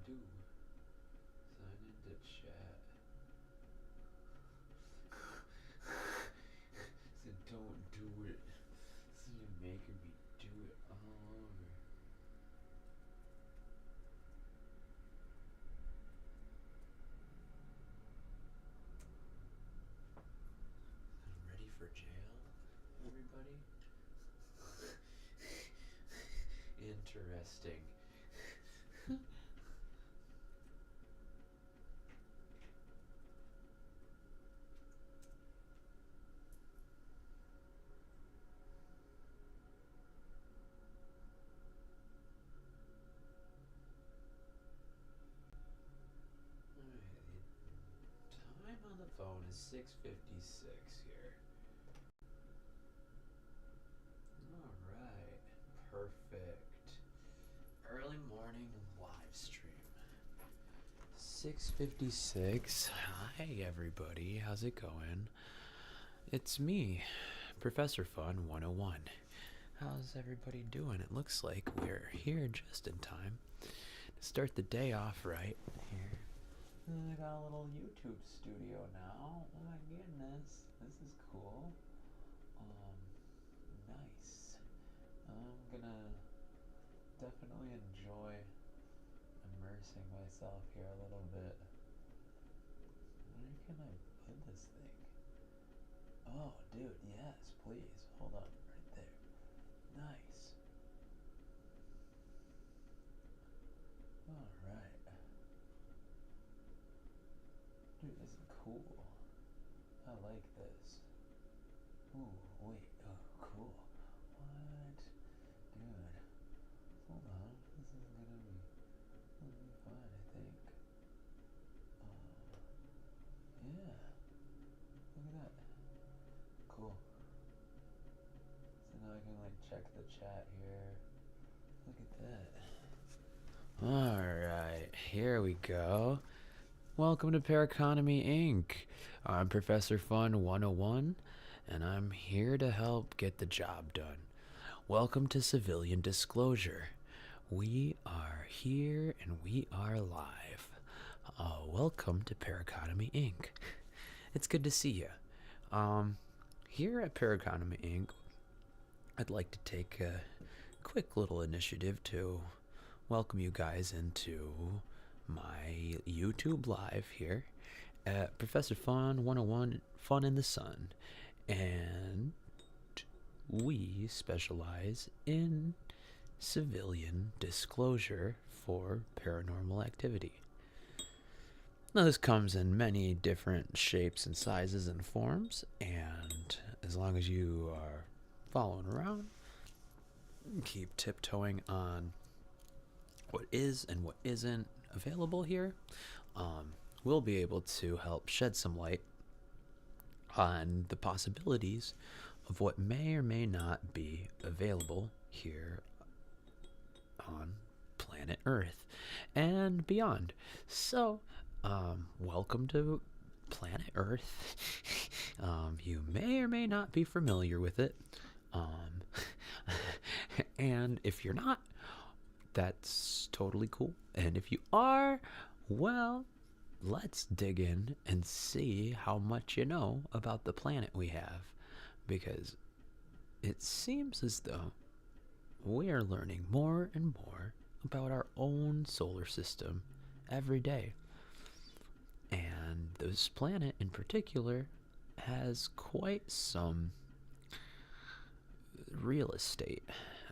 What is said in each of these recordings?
do? Sign into chat. Said don't do it. So you're making me do it all over. I'm ready for jail, everybody? Interesting. Alright, time on the phone is 6:56 here. Alright, perfect. Early morning live stream. 6:56. Hi everybody, how's it going? It's me, Professor Fun 101. How's everybody doing? It looks like we're here just in time to start the day off right here. I got a little YouTube studio now. Oh my goodness, this is cool. Nice. I'm gonna definitely enjoy immersing myself here a little bit. Where can I put this thing? Oh, dude, yes, please. Hold on, right there. Nice. Alright. Dude, this is cool. I like this. Ooh, wait. Oh, cool. What? Dude. Hold on. This is gonna be fine, I think. Yeah. Look at that. Cool. So now I can like check the chat here. Look at that. Alright, here we go. Welcome to PARACONOMY Inc. I'm Professor Fun 101, and I'm here to help get the job done. Welcome to Civilian Disclosure. We are here and we are live. Welcome to PARACONOMY Inc. It's good to see you. Here at PARACONOMY Inc., I'd like to take a quick little initiative to welcome you guys into my YouTube live here at Professor Fun 101 Fun in the Sun, and we specialize in civilian disclosure for paranormal activity. Now, this comes in many different shapes and sizes and forms, and as long as you are following around, keep tiptoeing on what is and what isn't available here, we'll be able to help shed some light on the possibilities of what may or may not be available here on planet Earth and beyond. So, welcome to planet Earth. You may or may not be familiar with it. And if you're not, that's totally cool. And if you are, well, let's dig in and see how much you know about the planet we have, because it seems as though we are learning more and more about our own solar system every day. And this planet in particular has quite some real estate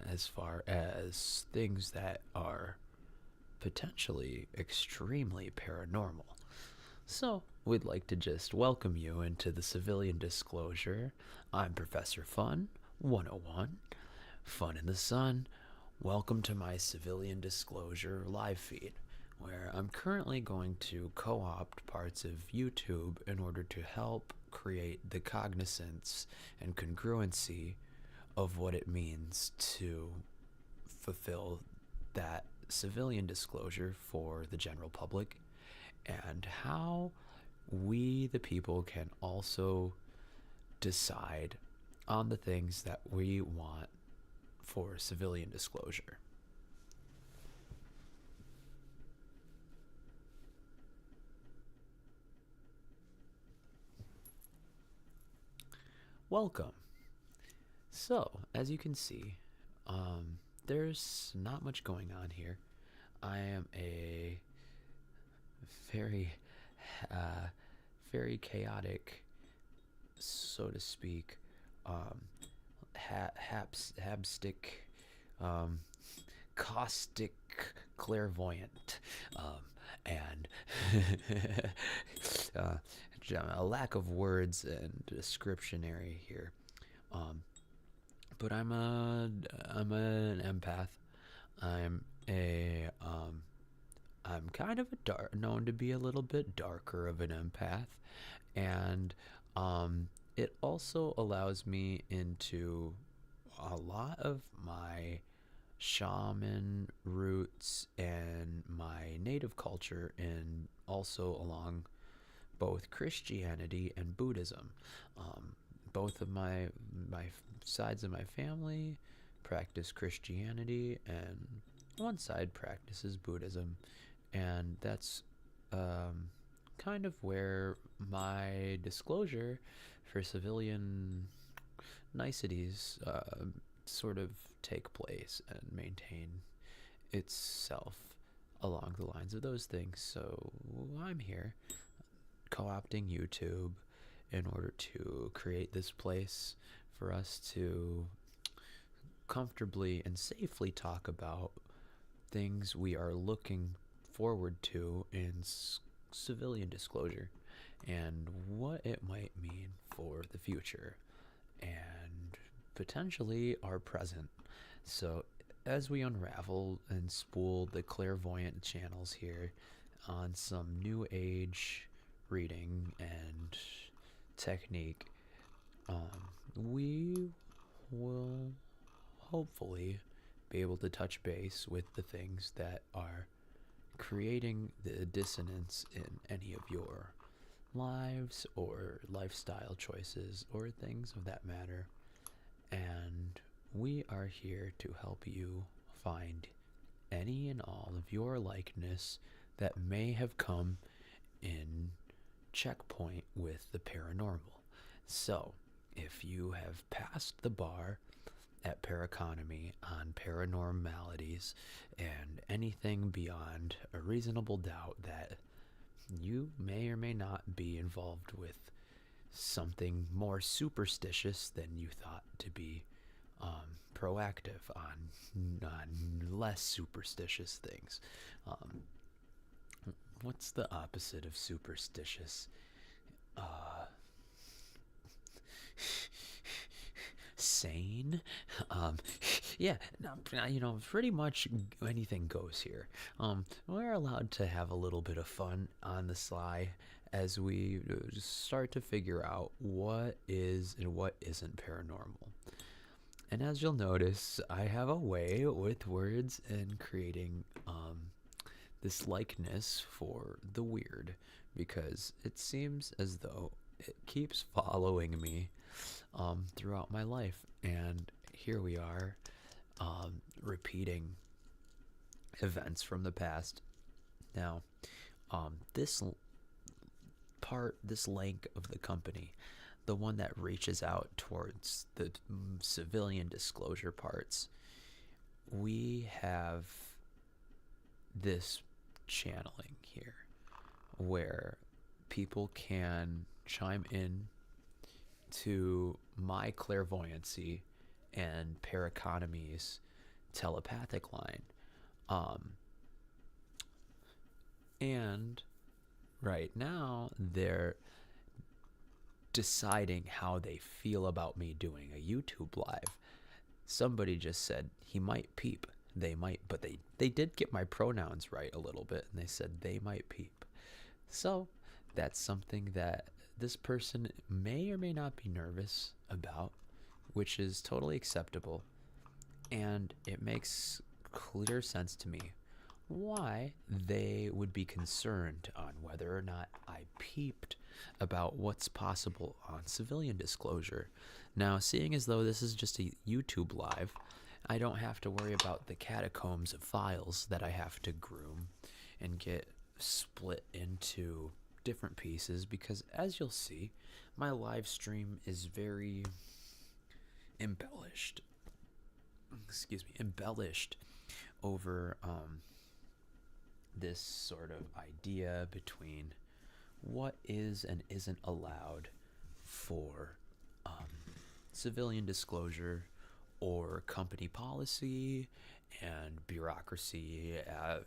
as far as things that are potentially extremely paranormal. So, we'd like to just welcome you into the Civilian Disclosure. I'm Professor Fun 101, Fun in the Sun. Welcome to my Civilian Disclosure live feed, where I'm currently going to co-opt parts of YouTube in order to help create the cognizance and congruency of what it means to fulfill that civilian disclosure for the general public, and how we, the people, can also decide on the things that we want for civilian disclosure. welcome. So, as you can see, there's not much going on here. I am a very, uh, very chaotic, so to speak, um, habstick, um, caustic clairvoyant, and uh, a lack of words and descriptionary here. Um, but I'm an empath. I'm a I'm kind of a known to be a little bit darker of an empath, and it also allows me into a lot of my shaman roots and my native culture, and also along both Christianity and Buddhism. Um, both of my sides of my family practice Christianity, and one side practices Buddhism, and that's kind of where my disclosure for civilian niceties sort of take place and maintain itself along the lines of those things. So I'm here co-opting YouTube in order to create this place for us to comfortably and safely talk about things we are looking forward to in civilian disclosure and what it might mean for the future and potentially our present. So, as we unravel and spool the clairvoyant channels here on some new age reading and technique, we will hopefully be able to touch base with the things that are creating the dissonance in any of your lives or lifestyle choices or things of that matter. And we are here to help you find any and all of your likeness that may have come in checkpoint with the paranormal. So, if you have passed the bar at Paraconomy on paranormalities and anything beyond a reasonable doubt that you may or may not be involved with something more superstitious than you thought to be proactive on less superstitious things. What's the opposite of superstitious? Sane. Yeah, no, pretty much anything goes here. We're allowed to have a little bit of fun on the sly as we start to figure out what is and what isn't paranormal. And as you'll notice, I have a way with words and creating this likeness for the weird, because it seems as though it keeps following me throughout my life. And here we are, repeating events from the past. Now, this link of the company, the one that reaches out towards the civilian disclosure parts, we have this channeling here where people can chime in to my clairvoyancy and Paraconomy's telepathic line. And right now they're deciding how they feel about me doing a YouTube live. Somebody just said he might peep. They might, but they did get my pronouns right a little bit, and they said they might peep. So that's something that this person may or may not be nervous about, which is totally acceptable. And it makes clear sense to me why they would be concerned on whether or not I peeped about what's possible on civilian disclosure. Now, seeing as though this is just a YouTube live, I don't have to worry about the catacombs of files that I have to groom and get split into different pieces because, as you'll see, my live stream is very embellished. Excuse me, embellished over this sort of idea between what is and isn't allowed for civilian disclosure or company policy and bureaucracy at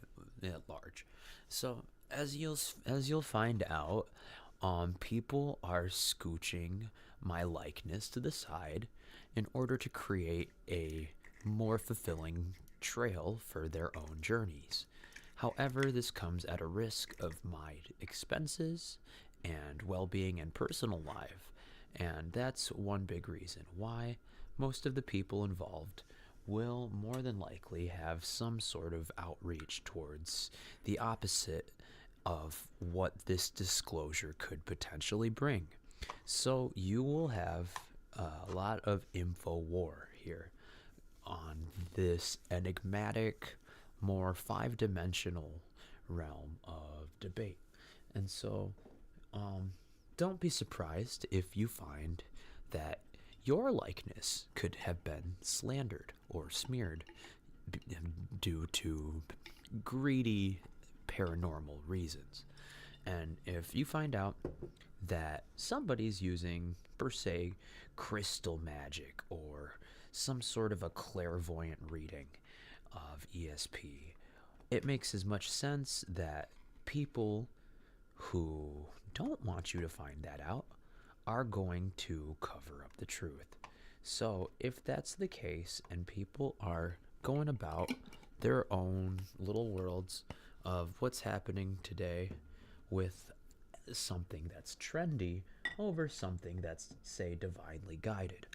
large. So as you'll find out, people are scooching my likeness to the side in order to create a more fulfilling trail for their own journeys. However, this comes at a risk of my expenses and well-being and personal life, and that's one big reason why most of the people involved will more than likely have some sort of outreach towards the opposite of what this disclosure could potentially bring. So you will have a lot of info war here on this enigmatic, more five-dimensional realm of debate. And so don't be surprised if you find that your likeness could have been slandered or smeared due to greedy paranormal reasons. And if you find out that somebody's using, per se, crystal magic or some sort of a clairvoyant reading of ESP, it makes as much sense that people who don't want you to find that out are going to cover up the truth. So if that's the case and people are going about their own little worlds of what's happening today with something that's trendy over something that's, say, divinely guided,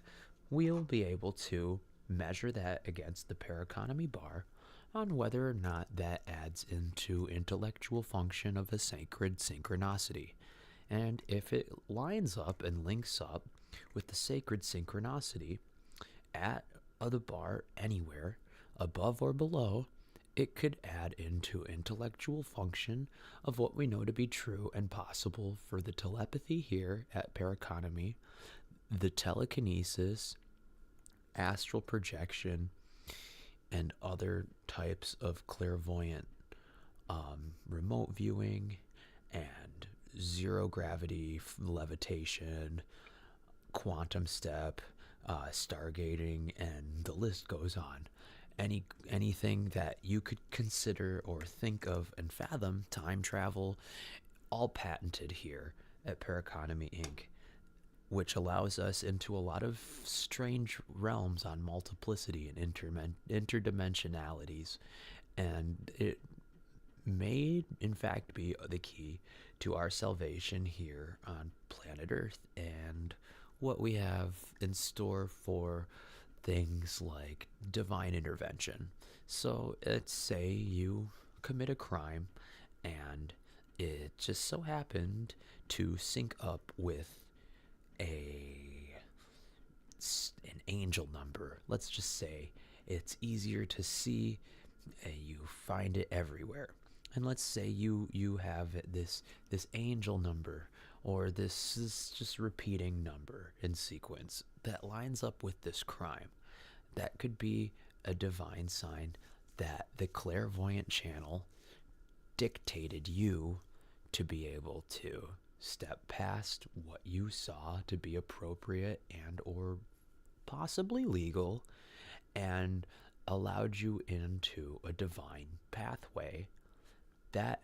we'll be able to measure that against the paraconomy bar on whether or not that adds into intellectual function of a sacred synchronicity. And if it lines up and links up with the sacred synchronicity at the bar anywhere, above or below, it could add into intellectual function of what we know to be true and possible for the telepathy here at Paraconomy, the telekinesis, astral projection, and other types of clairvoyant remote viewing and zero gravity levitation, quantum step, stargating, and the list goes on. Anything that you could consider or think of and fathom, time travel, all patented here at Paraconomy Inc., which allows us into a lot of strange realms on multiplicity and interdimensionalities. And it may, in fact, be the key to our salvation here on planet Earth and what we have in store for things like divine intervention. So let's say you commit a crime and it just so happened to sync up with an angel number. Let's just say it's easier to see, you find it everywhere. And let's say you have this angel number, or this is just repeating number in sequence that lines up with this crime. That could be a divine sign that the clairvoyant channel dictated you to be able to step past what you saw to be appropriate and or possibly legal, and allowed you into a divine pathway that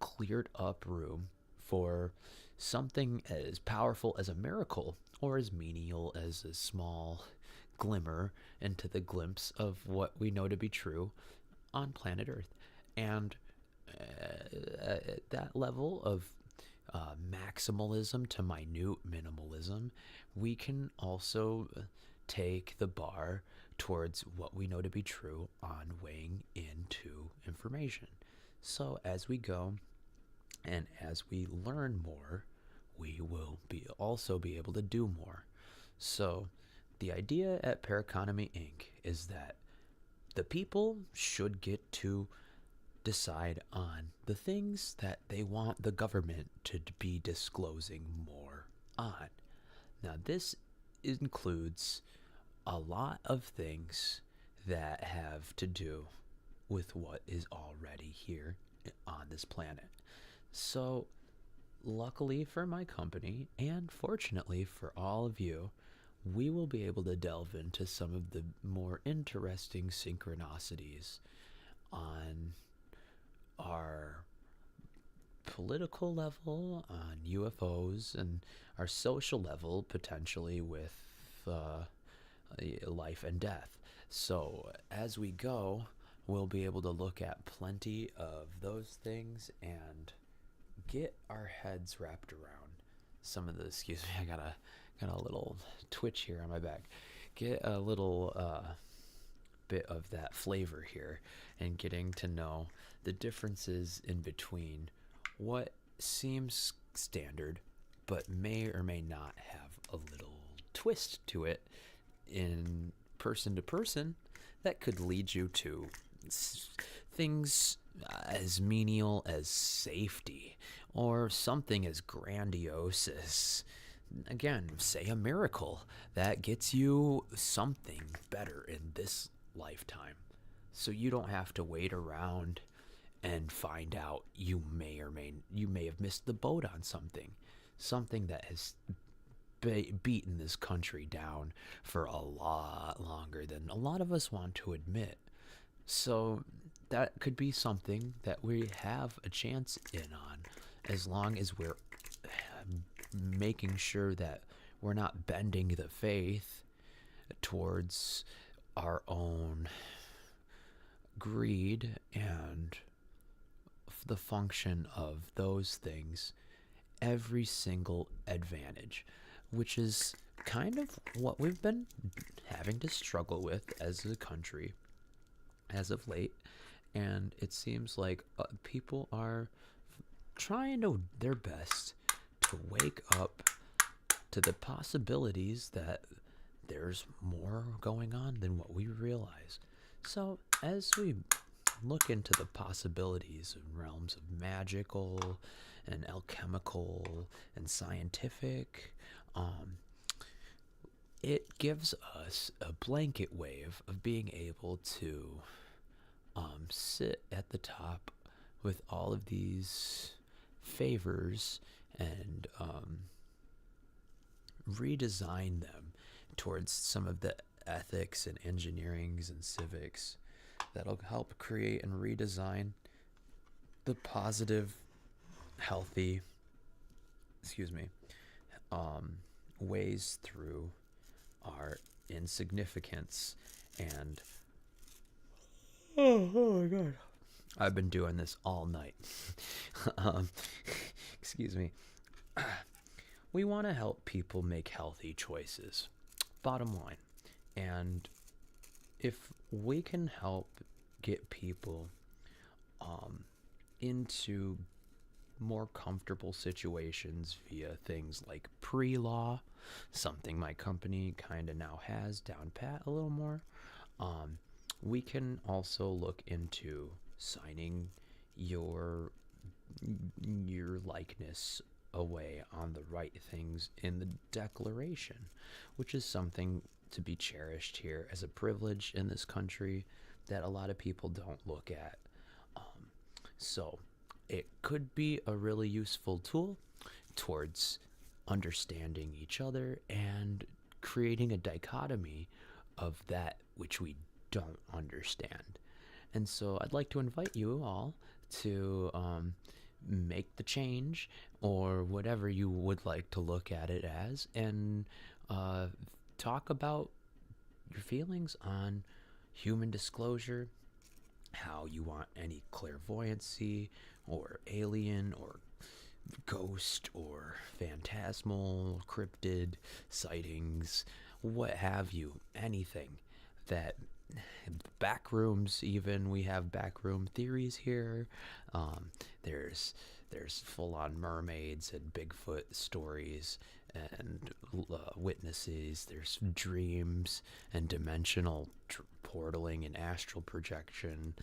cleared up room for something as powerful as a miracle, or as menial as a small glimmer into the glimpse of what we know to be true on planet Earth. And at that level of maximalism to minute minimalism, we can also take the bar towards what we know to be true on weighing into information. So as we go and as we learn more, we will also be able to do more. So the idea at Paraconomy Inc. is that the people should get to decide on the things that they want the government to be disclosing more on. Now, this includes a lot of things that have to do with what is already here on this planet. So, luckily for my company, and fortunately for all of you, we will be able to delve into some of the more interesting synchronicities on our political level, on UFOs, and our social level, potentially with life and death. So, as we go, we'll be able to look at plenty of those things and get our heads wrapped around some of the. Excuse me, I got a little twitch here on my back. Get a little bit of that flavor here, and getting to know the differences in between what seems standard but may or may not have a little twist to it in person to person that could lead you to things as menial as safety, or something as grandiose as, again, say a miracle that gets you something better in this lifetime. So you don't have to wait around and find out you may have missed the boat on something that has beaten this country down for a lot longer than a lot of us want to admit. So that could be something that we have a chance in on, as long as we're making sure that we're not bending the faith towards our own greed and the function of those things, every single advantage, which is kind of what we've been having to struggle with as a country as of late. And it seems like people are trying their best to wake up to the possibilities that there's more going on than what we realize. So as we look into the possibilities in realms of magical and alchemical and scientific, it gives us a blanket wave of being able to sit at the top with all of these favors and redesign them towards some of the ethics and engineerings and civics that'll help create and redesign the positive, healthy, ways through our insignificance. And oh my god, I've been doing this all night. Excuse me. We want to help people make healthy choices, bottom line. And if we can help get people into more comfortable situations via things like pre-law, something my company kind of now has down pat a little more, we can also look into signing your likeness away on the right things in the Declaration, which is something to be cherished here as a privilege in this country that a lot of people don't look at. So it could be a really useful tool towards understanding each other and creating a dichotomy of that which we don't understand. And so I'd like to invite you all to make the change, or whatever you would like to look at it as, and talk about your feelings on human disclosure, how you want any clairvoyancy or alien or ghost or phantasmal cryptid sightings, what have you, anything that back rooms, even we have backroom theories here. There's full-on mermaids and Bigfoot stories and witnesses. There's dreams and dimensional portaling and astral projection.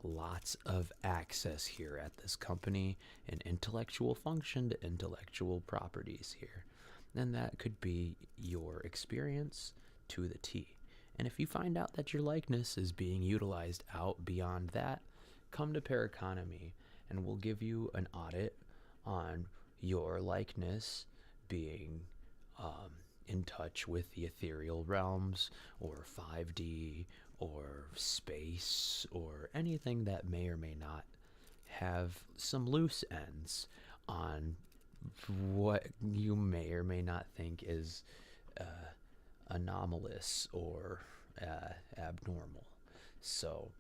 lots of access here at this company and intellectual function to intellectual properties here. And that could be your experience to the T. And if you find out that your likeness is being utilized out beyond that, come to Paraconomy and we'll give you an audit on your likeness being in touch with the ethereal realms or 5D or space or anything that may or may not have some loose ends on what you may or may not think is anomalous or abnormal. So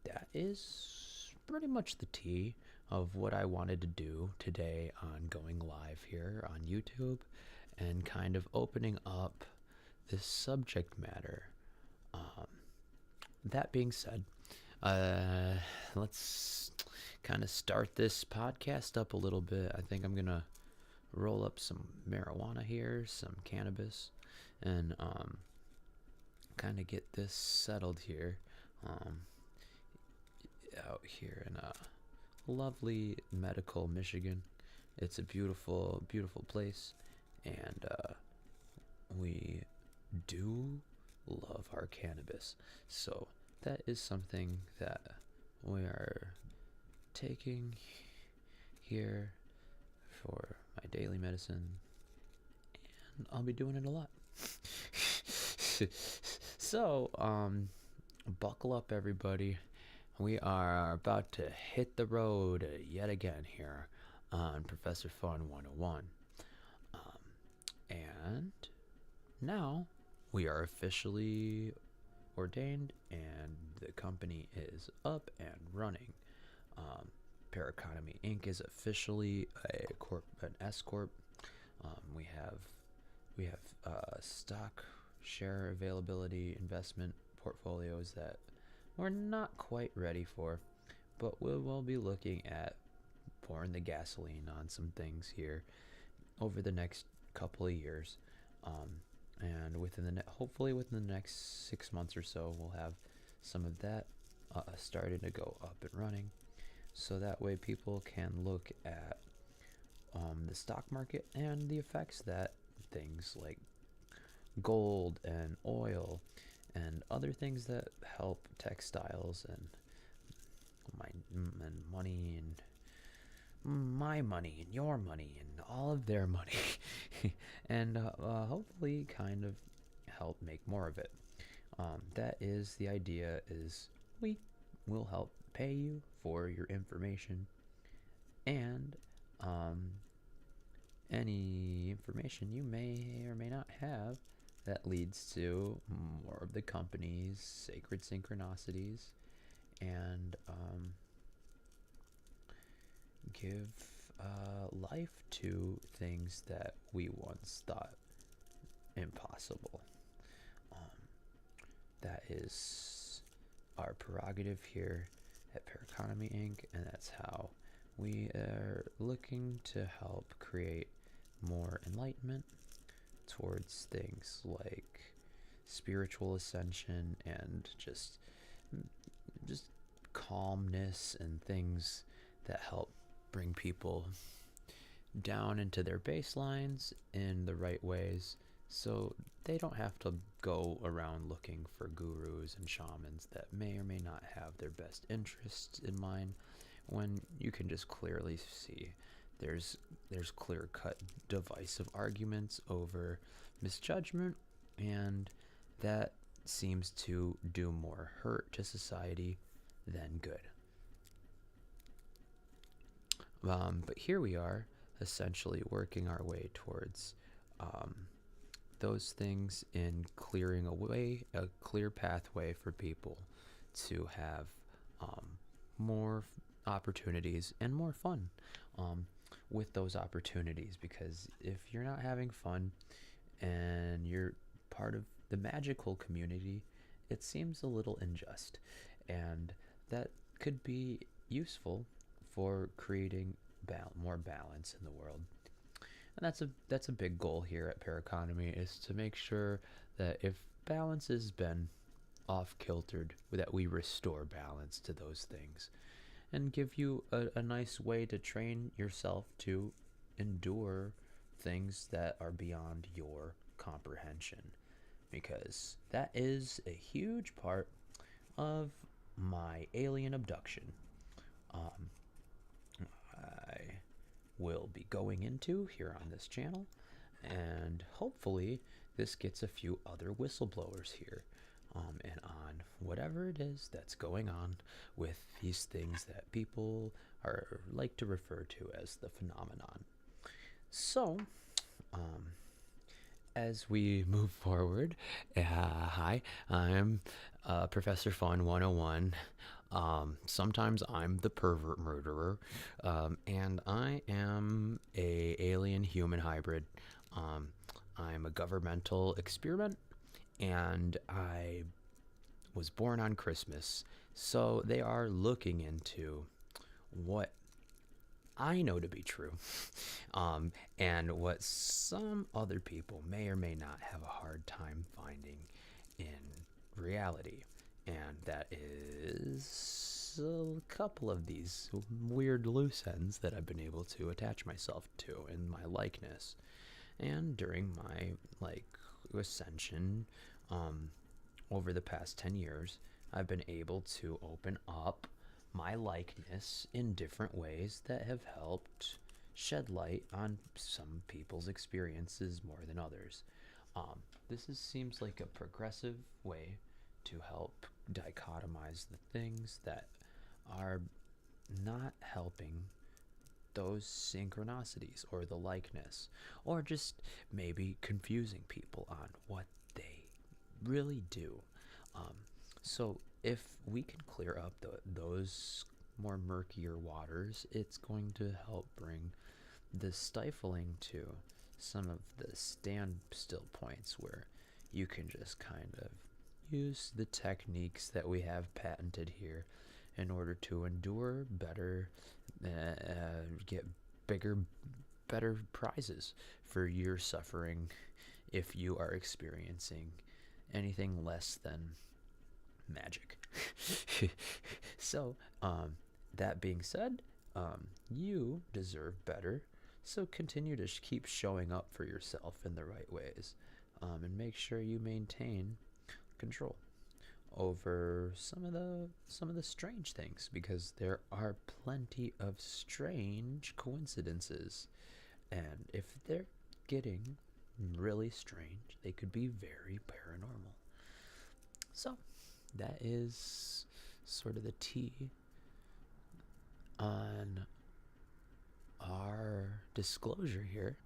that is pretty much the tea of what I wanted to do today on going live here on YouTube and kind of opening up this subject matter. That being said, let's kind of start this podcast up a little bit. I think I'm going to roll up some marijuana here, some cannabis, and kind of get this settled here. Out here in lovely Medical, Michigan. It's a beautiful, beautiful place, and we do love our cannabis. So that is something that we are taking here for my daily medicine, and I'll be doing it a lot. So, buckle up, everybody. We are about to hit the road yet again here on Professor Fun 101. And now we are officially ordained and the company is up and running. Paraconomy Inc. is officially an S Corp. We have stock share availability investment portfolios that we're not quite ready for, but we will be looking at pouring the gasoline on some things here over the next couple of years, and hopefully within the next 6 months or so, we'll have some of that started to go up and running, so that way people can look at the stock market and the effects that things like gold and oil and other things that help textiles and money and my money and your money and all of their money and hopefully kind of help make more of it. That is the idea, is we will help pay you for your information and any information you may or may not have that leads to more of the company's sacred synchronicities and give life to things that we once thought impossible. That is our prerogative here at Paraconomy Inc., and that's how we are looking to help create more enlightenment towards things like spiritual ascension and just calmness and things that help bring people down into their baselines in the right ways, so they don't have to go around looking for gurus and shamans that may or may not have their best interests in mind, when you can just clearly see there's clear-cut divisive arguments over misjudgment, and that seems to do more hurt to society than good. But here we are, essentially working our way towards those things in clearing a clear pathway for people to have more opportunities and more fun with those opportunities, because if you're not having fun and you're part of the magical community, it seems a little unjust, and that could be useful for creating more balance in the world. And that's a big goal here at Paraconomy, is to make sure that if balance has been off kiltered, that we restore balance to those things and give you a nice way to train yourself to endure things that are beyond your comprehension, because that is a huge part of my alien abduction. um, I will be going into here on this channel, and hopefully this gets a few other whistleblowers here, and on whatever it is that's going on with these things that people are like to refer to as the phenomenon. So, as we move forward, hi, I'm Professor Fun 101. Sometimes I'm the pervert murderer, and I am a alien human hybrid. I'm a governmental experiment, and I was born on Christmas, so they are looking into what I know to be true, and what some other people may or may not have a hard time finding in reality. And that is a couple of these weird loose ends that I've been able to attach myself to in my likeness. And during my ascension, over the past 10 years, I've been able to open up my likeness in different ways that have helped shed light on some people's experiences more than others. Seems like a progressive way to help dichotomize the things that are not helping those synchronicities or the likeness, or just maybe confusing people on what they really do. So if we can clear up those more murkier waters, it's going to help bring the stifling to some of the standstill points where you can just kind of use the techniques that we have patented here in order to endure better, get better prizes for your suffering if you are experiencing anything less than magic. So, that being said, you deserve better. So continue to keep showing up for yourself in the right ways, and make sure you maintain control over some of the strange things, because there are plenty of strange coincidences, and if they're getting really strange, they could be very paranormal. So that is sort of the tea on our disclosure here.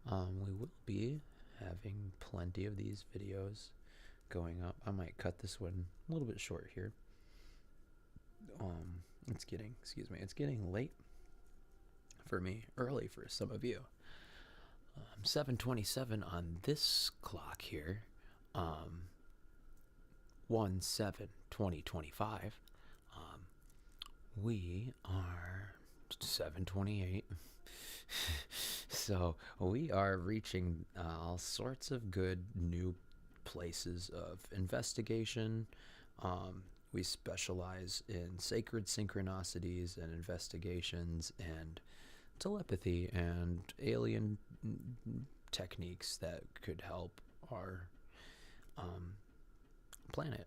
We will be having plenty of these videos going up. I might cut this one a little bit short here. It's getting late for me, early for some of you. 7:27 on this clock here. 1/7/2025. We are 7:28. So we are reaching all sorts of good new places of investigation. We specialize in sacred synchronicities and investigations and telepathy and alien techniques that could help our planet.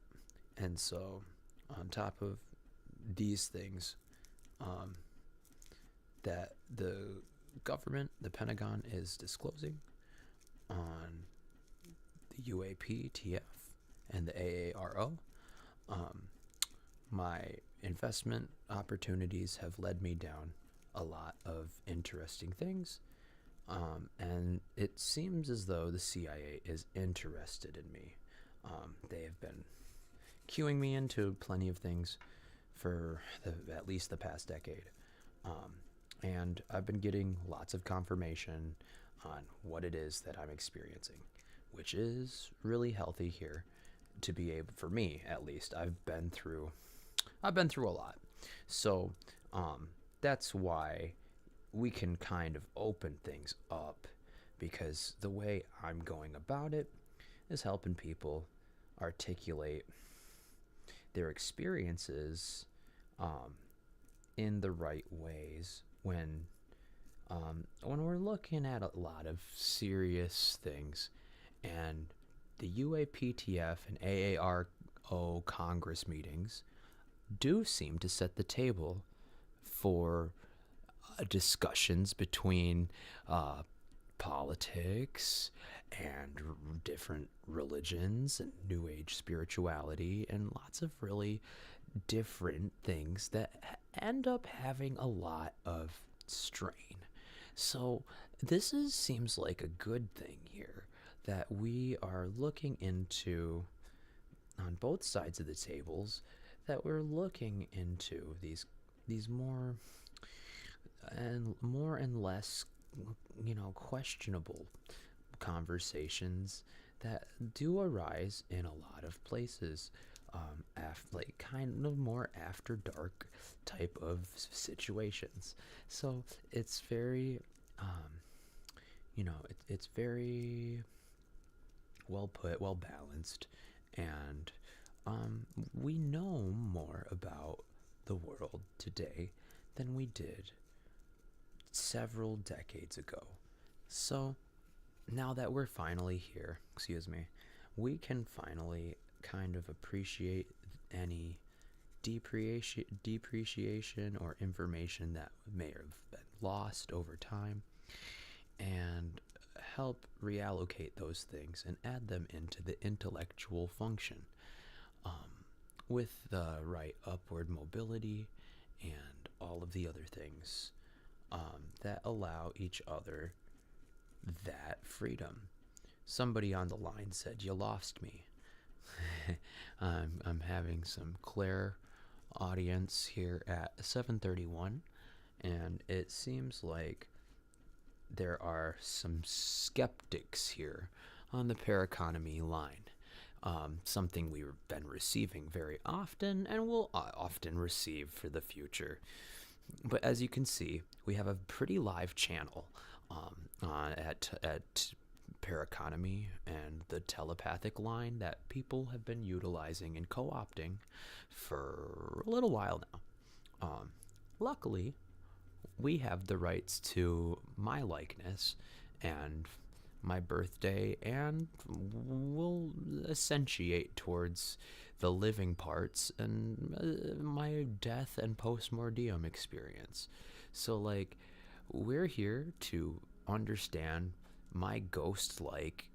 And so, on top of these things, that the government, the Pentagon, is disclosing on the UAPTF and the AARO, my investment opportunities have led me down a lot of interesting things, and it seems as though the CIA is interested in me. They have been cueing me into plenty of things for at least the past decade, and I've been getting lots of confirmation on what it is that I'm experiencing, which is really healthy here to be able, for me at least. I've been through a lot, so that's why we can kind of open things up, because the way I'm going about it is helping people articulate their experiences in the right ways when we're looking at a lot of serious things. And the UAPTF and AARO Congress meetings do seem to set the table for discussions between politics and different religions and New Age spirituality and lots of really different things that end up having a lot of strain. So seems like a good thing here that we are looking into on both sides of the tables, that we're looking into these more and less, questionable conversations that do arise in a lot of places, like kind of more after dark type of situations. So it's very, it's very well put, well balanced, and we know more about the world today than we did several decades ago. So now that we're finally here, we can finally kind of appreciate any depreciation or information that may have been lost over time, and help reallocate those things and add them into the intellectual function, with the right upward mobility and all of the other things that allow each other that freedom. Somebody on the line said, "You lost me." I'm having some Claire audience here at 7:31, and it seems like there are some skeptics here on the Paraconomy line. Something we've been receiving very often and will often receive for the future. But as you can see, we have a pretty live channel at Paraconomy and the telepathic line that people have been utilizing and co-opting for a little while now. Luckily, we have the rights to my likeness and my birthday, and will essentiate towards the living parts and my death and post-mortem experience. So, like, we're here to understand my ghost-like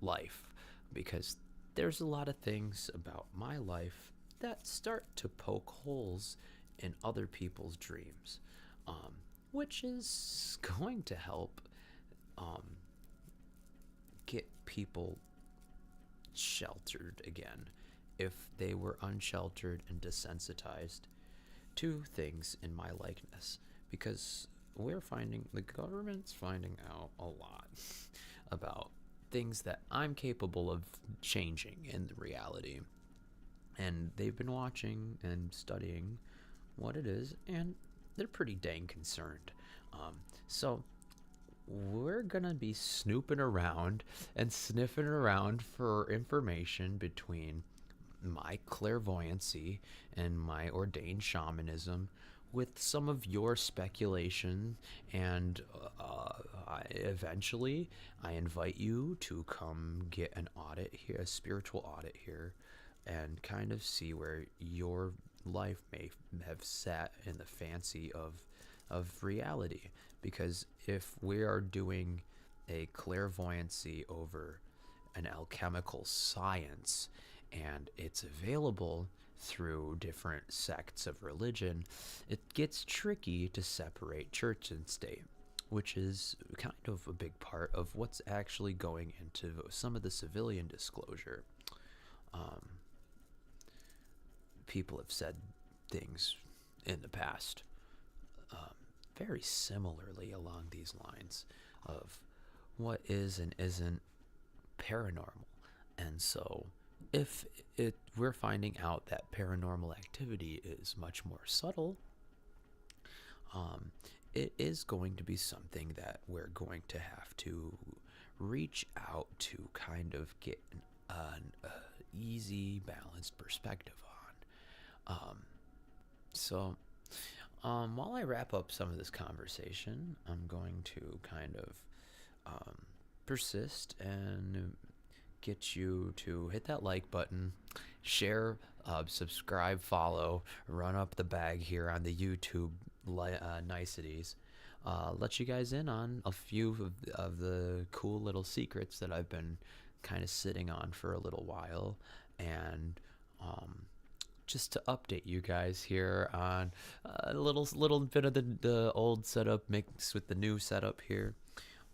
life, because there's a lot of things about my life that start to poke holes in other people's dreams, which is going to help get people sheltered again if they were unsheltered and desensitized to things in my likeness, because the government's finding out a lot about things that I'm capable of changing in reality, and they've been watching and studying what it is, and they're pretty dang concerned. So we're gonna be snooping around and sniffing around for information between my clairvoyancy and my ordained shamanism with some of your speculation, and eventually I invite you to come get an audit here, a spiritual audit here, and kind of see where your life may have sat in the fancy of reality. Because if we are doing a clairvoyancy over an alchemical science and it's available through different sects of religion, it gets tricky to separate church and state, which is kind of a big part of what's actually going into some of the civilian disclosure. People have said things in the past very similarly along these lines of what is and isn't paranormal. And so if we're finding out that paranormal activity is much more subtle, it is going to be something that we're going to have to reach out to kind of get an easy, balanced perspective on. So, while I wrap up some of this conversation, I'm going to kind of persist and get you to hit that like button, share, subscribe, follow, run up the bag here on the YouTube niceties. Let you guys in on a few of the cool little secrets that I've been kind of sitting on for a little while, and just to update you guys here on a little bit of the old setup mixed with the new setup here,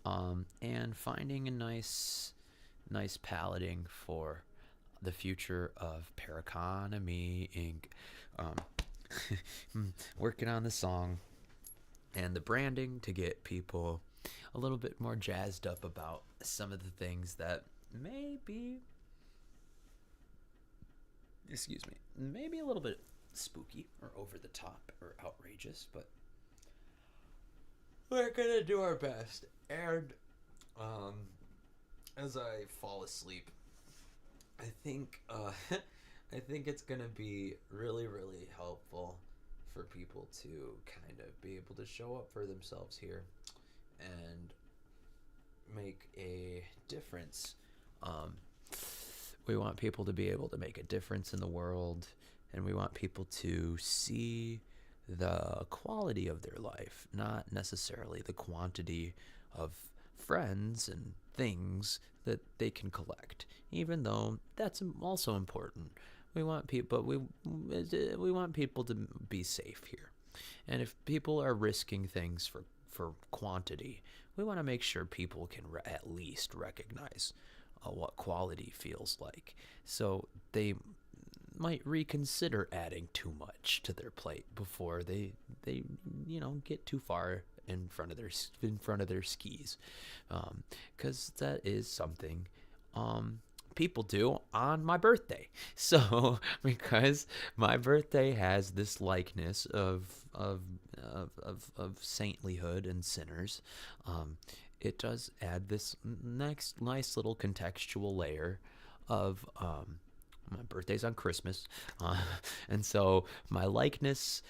and finding a nice paleting for the future of Paraconomy Inc. Working on the song and the branding to get people a little bit more jazzed up about some of the things that maybe a little bit spooky or over the top or outrageous, but we're gonna do our best. And as I fall asleep, I think I think it's gonna be really helpful for people to kind of be able to show up for themselves here and make a difference. We want people to be able to make a difference in the world, and we want people to see the quality of their life, not necessarily the quantity of friends and things that they can collect, even though that's also important. We want people, we want people to be safe here, and if people are risking things for quantity, we want to make sure people can at least recognize what quality feels like, so they might reconsider adding too much to their plate before they get too far in front of their skis, because that is something people do on my birthday. So because my birthday has this likeness of saintlyhood and sinners, it does add this next nice little contextual layer of my birthday's on Christmas, and so my likeness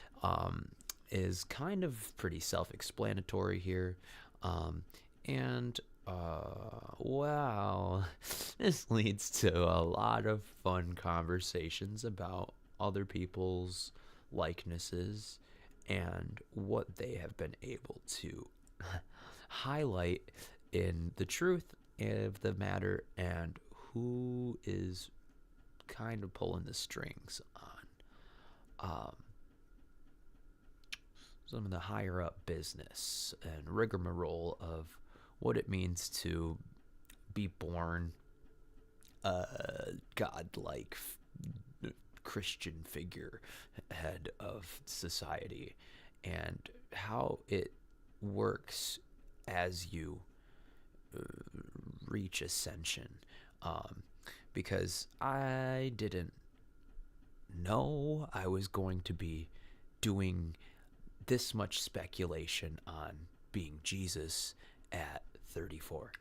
is kind of pretty self-explanatory here, and wow, this leads to a lot of fun conversations about other people's likenesses and what they have been able to highlight in the truth of the matter, and who is kind of pulling the strings on some of the higher up business and rigmarole of what it means to be born a godlike Christian figure head of society, and how it works as you reach ascension. Because I didn't know I was going to be doing this much speculation on being Jesus at 34.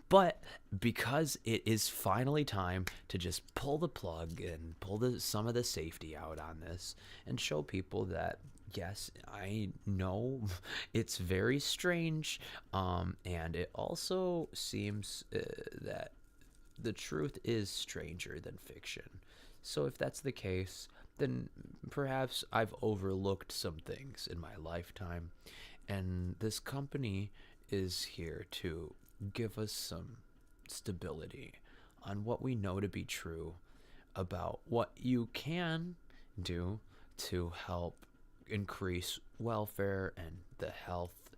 But because it is finally time to just pull the plug and pull some of the safety out on this and show people that, yes, I know it's very strange, and it also seems that the truth is stranger than fiction. So if that's the case, then perhaps I've overlooked some things in my lifetime, and this company is here to give us some stability on what we know to be true about what you can do to help increase welfare and the health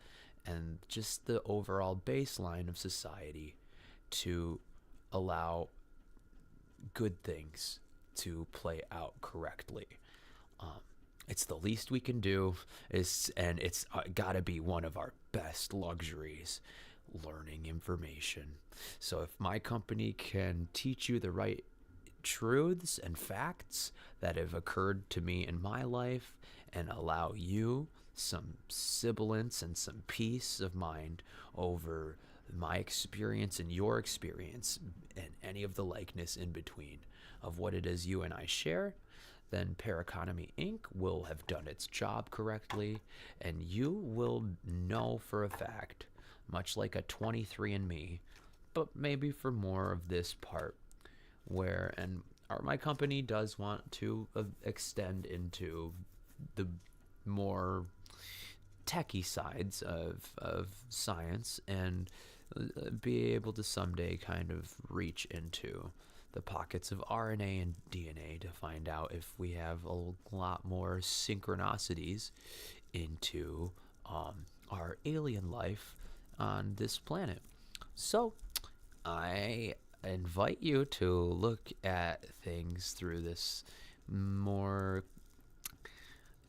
and just the overall baseline of society to allow good things to play out correctly. It's the least we can do, and it's gotta be one of our best luxuries, learning information. So if my company can teach you the right truths and facts that have occurred to me in my life and allow you some sibilance and some peace of mind over my experience and your experience and any of the likeness in between of what it is you and I share, then Paraconomy Inc. will have done its job correctly, and you will know for a fact, much like a 23andMe, but maybe for more of this part, my company does want to extend into the more techie sides of science and be able to someday kind of reach into the pockets of RNA and DNA to find out if we have a lot more synchronicities into our alien life on this planet. So, I invite you to look at things through this more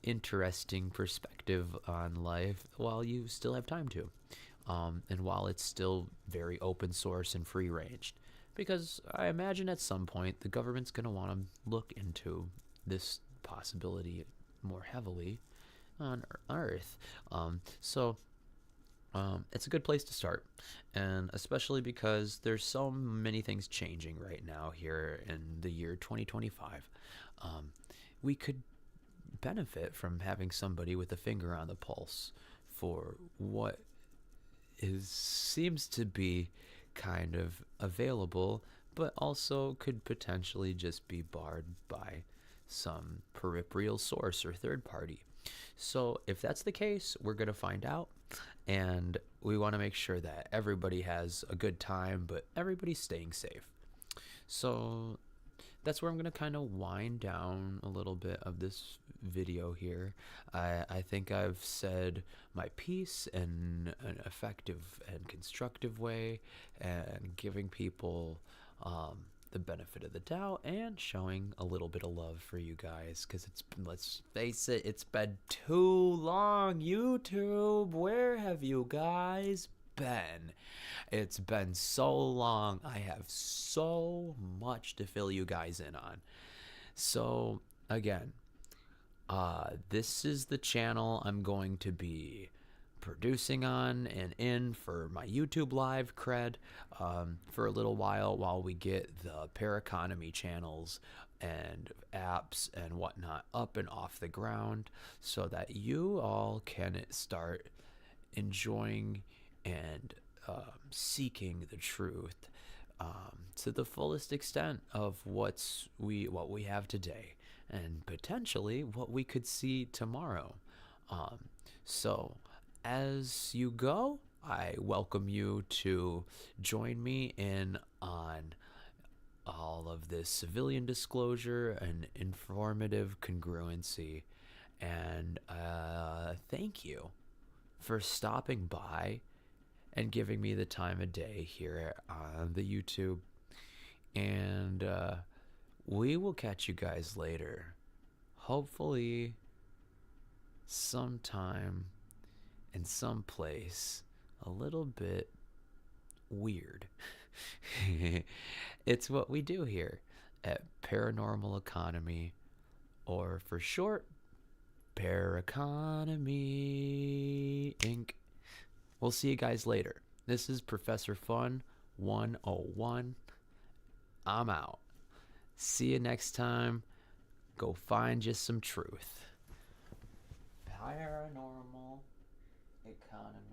interesting perspective on life while you still have time to. And while it's still very open source and free ranged. Because I imagine at some point the government's going to want to look into this possibility more heavily on Earth. So it's a good place to start. And especially because there's so many things changing right now here in the year 2025. We could benefit from having somebody with a finger on the pulse for what seems to be kind of available, but also could potentially just be barred by some peripheral source or third party. So if that's the case, we're going to find out, and we want to make sure that everybody has a good time, but everybody's staying safe. So that's where I'm going to kind of wind down a little bit of this video here. I think I've said my piece in an effective and constructive way, and giving people the benefit of the doubt and showing a little bit of love for you guys, because let's face it, it's been too long. YouTube, where have you guys been? It's been so long. I have so much to fill you guys in on. So again, this is the channel I'm going to be producing on and in for my YouTube live cred for a little while we get the Paraconomy channels and apps and whatnot up and off the ground, so that you all can start enjoying and seeking the truth to the fullest extent of what we have today, and potentially what we could see tomorrow. So as you go, I welcome you to join me in on all of this civilian disclosure and informative congruency. And thank you for stopping by and giving me the time of day here on the YouTube. And we will catch you guys later. Hopefully sometime in some place a little bit weird. It's what we do here at Paranormal Economy, or for short, Paraconomy Inc. We'll see you guys later. This is Professor Fun 101. I'm out. See you next time. Go find you some truth. Paranormal Economy.